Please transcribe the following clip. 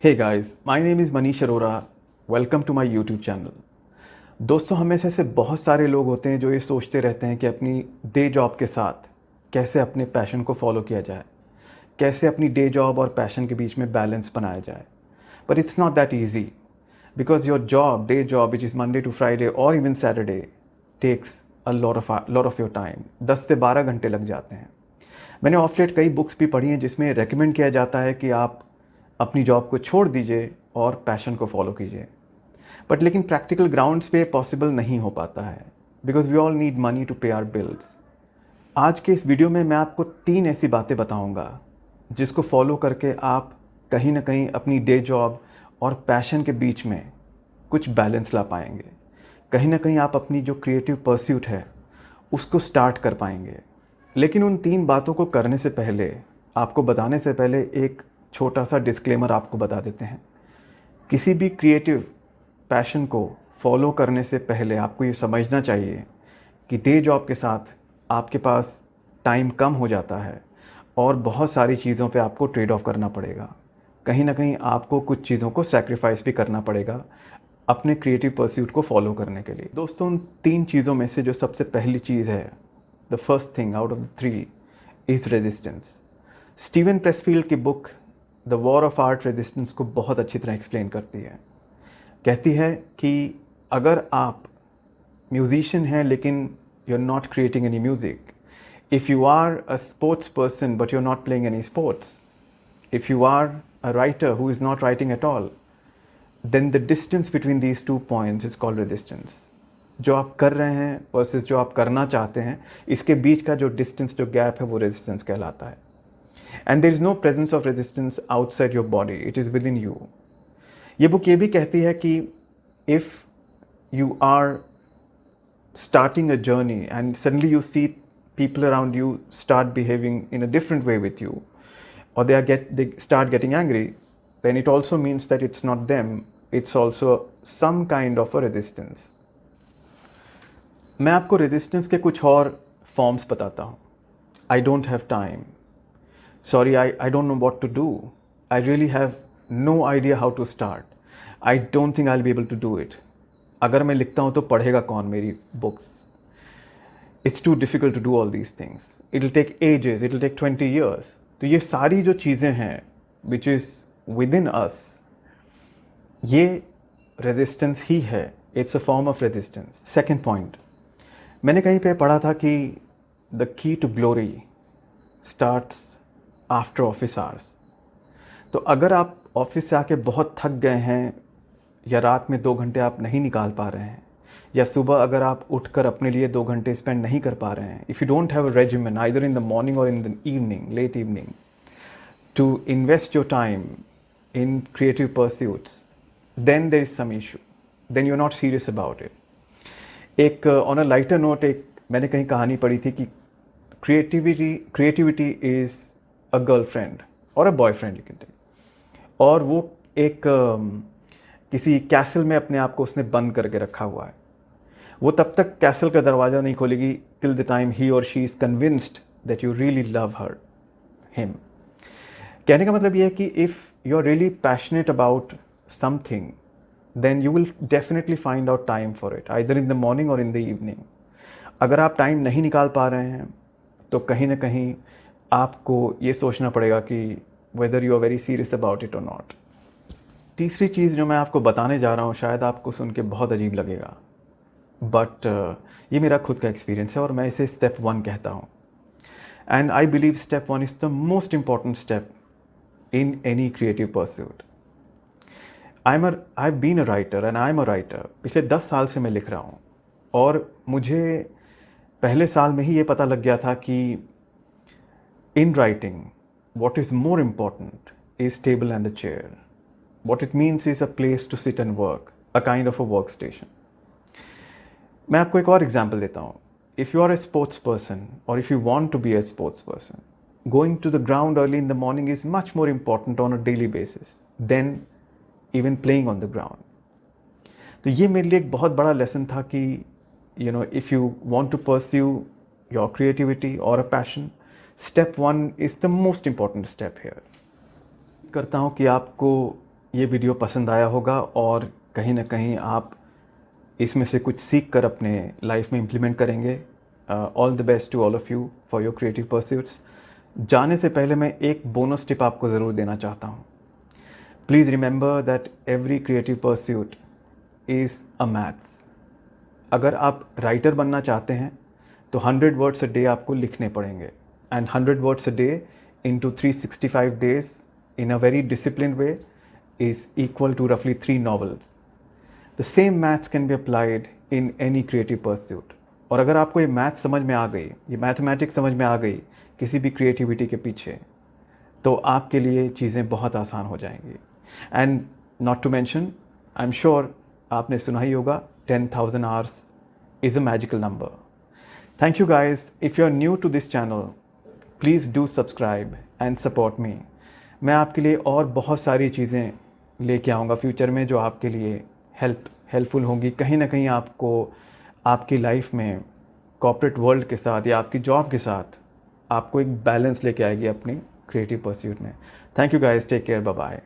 Hey guys, my name is Manish Arora. Welcome to my YouTube channel. दोस्तों, हमें से ऐसे बहुत सारे लोग होते हैं जो ये सोचते रहते हैं कि अपनी डे जॉब के साथ कैसे अपने पैशन को फॉलो किया जाए, कैसे अपनी डे जॉब और पैशन के बीच में बैलेंस बनाया जाए. But it's not that easy because your job, day job which is Monday to Friday और even Saturday takes a lot of your time. 10 से 12 घंटे लग जाते हैं. मैंने ऑफ लेट कई बुक्स भी पढ़ी हैं जिसमें रेकमेंड किया जाता है कि आप अपनी जॉब को छोड़ दीजिए और पैशन को फॉलो कीजिए. बट लेकिन प्रैक्टिकल ग्राउंड्स पे पॉसिबल नहीं हो पाता है because we all need money to pay our bills. आज के इस वीडियो में मैं आपको 3 ऐसी बातें बताऊंगा जिसको फॉलो करके आप कहीं ना कहीं अपनी डे जॉब और पैशन के बीच में कुछ बैलेंस ला पाएंगे. कहीं ना कहीं आप अपनी जो क्रिएटिव परस्यूट है उसको स्टार्ट कर पाएंगे. लेकिन उन 3 बातों को करने से पहले, आपको बताने से पहले एक छोटा सा डिस्क्लेमर आपको बता देते हैं. किसी भी क्रिएटिव पैशन को फॉलो करने से पहले आपको ये समझना चाहिए कि डे जॉब के साथ आपके पास टाइम कम हो जाता है और बहुत सारी चीज़ों पे आपको ट्रेड ऑफ करना पड़ेगा. कहीं ना कहीं आपको कुछ चीज़ों को सैक्रिफाइस भी करना पड़ेगा अपने क्रिएटिव परस्यूट को फॉलो करने के लिए. दोस्तों, उन 3 चीज़ों में से जो सबसे पहली चीज़ है, the first thing out of the 3 is resistance. Steven Pressfield की book the war of art resistance को बहुत अच्छी तरह एक्सप्लेन करती है. कहती है कि अगर आप म्यूजिशियन हैं लेकिन you are not creating any music, if you are a sports person but you are not playing any sports, if you are a writer who is not writing at all, then the distance between these 2 points is called resistance. जो आप कर रहे हैं versus जो आप करना चाहते हैं, इसके बीच का जो डिस्टेंस, जो गैप है, वो रेजिस्टेंस कहलाता है. And there is no presence of resistance outside your body, it is within you. ये बुक ये भी कहती है कि if you are starting a journey and suddenly you see people around you start behaving in a different way with you, or they start getting angry, then it also means that it's not them, it's also some kind of a resistance. मैं आपको resistance के कुछ और forms बताता हूँ. I don't have time. Sorry, I don't know what to do. I really have no idea how to start. I don't think I'll be able to do it. अगर मैं लिखता हूँ तो पढ़ेगा कौन मेरी books? It's too difficult to do all these things. It'll take ages, it'll take 20 years. तो ये सारी जो चीज़ें हैं which is within us, ये resistance ही है. It's a form of resistance. Second point, मैंने कहीं पे पढ़ा था कि the key to glory starts after office hours. तो अगर आप ऑफिस से आके बहुत थक गए हैं, या रात में 2 घंटे आप नहीं निकाल पा रहे हैं, या सुबह अगर आप उठकर अपने लिए 2 घंटे स्पेंड नहीं कर पा रहे हैं, if you don't have a regiment either in the morning और in the evening, late evening, to invest your time in creative pursuits, then there is some issue, then you are not serious about it. एक on a lighter note, एक मैंने कहीं कहानी पढ़ी थी कि creativity is a girlfriend और a boyfriend you can take. और वो एक किसी कैसल में अपने आप को उसने बंद करके रखा हुआ है. वो तब तक कैसल का दरवाज़ा नहीं खोलेगी टिल द टाइम ही और she is convinced that you really love her him. कहने का मतलब ये है कि if you are really passionate about something, then you will definitely find out time for it either in the morning और in the evening. अगर आप time नहीं निकाल पा रहे हैं तो कहीं ना कहीं आपको ये सोचना पड़ेगा कि whether you are very serious about it और नॉट. तीसरी चीज़ जो मैं आपको बताने जा रहा हूँ, शायद आपको सुन के बहुत अजीब लगेगा, बट ये मेरा खुद का एक्सपीरियंस है और मैं इसे स्टेप 1 कहता हूँ. And I believe step 1 is the most important step in any creative pursuit. I have been a writer and I am a writer. पिछले 10 साल से मैं लिख रहा हूँ और मुझे पहले साल में ही ये पता लग गया था कि in writing, what is more important is table and a chair. What it means is a place to sit and work, a kind of a workstation. मैं आपको एक और एग्जाम्पल देता हूँ. If you are a sports person or if you want to be a sports person, going to the ground early in the morning is much more important on a daily basis than even playing on the ground. तो ये मेरे लिए एक बहुत बड़ा lesson था कि if you want to pursue your creativity or a passion, Step 1 is the most important step here. करता हूँ कि आपको ये वीडियो पसंद आया होगा और कहीं ना कहीं आप इसमें से कुछ सीख कर अपने लाइफ में इम्प्लीमेंट करेंगे। All the best to all of you for your creative pursuits. जाने से पहले मैं एक बोनस टिप आपको ज़रूर देना चाहता हूँ। Please remember that every creative pursuit is a maths. अगर आप राइटर बनना चाहते हैं तो 100 वर्ड्स अ डे आपको लिखने पड़ेंगे, and 100 words a day into 365 days in a very disciplined way is equal to roughly 3 novels. The same maths can be applied in any creative pursuit. और अगर आपको ये मैथ समझ में आ गई, ये मैथमेटिक्स समझ में आ गई किसी भी क्रिएटिविटी के पीछे, तो आपके लिए चीज़ें बहुत आसान हो जाएंगी। And not to mention, I am sure आपने सुना ही होगा 10,000 hours is a magical number. Thank you guys. If you are new to this channel, please do subscribe and support me. मैं आपके लिए और बहुत सारी चीज़ें लेके आऊँगा फ्यूचर में जो आपके लिए हेल्पफुल होंगी। कहीं ना कहीं आपको आपकी लाइफ में कॉर्पोरेट वर्ल्ड के साथ या आपकी जॉब के साथ आपको एक बैलेंस लेके आएगी अपनी क्रिएटिव परस्यूट में। Thank you guys, take care, bye bye.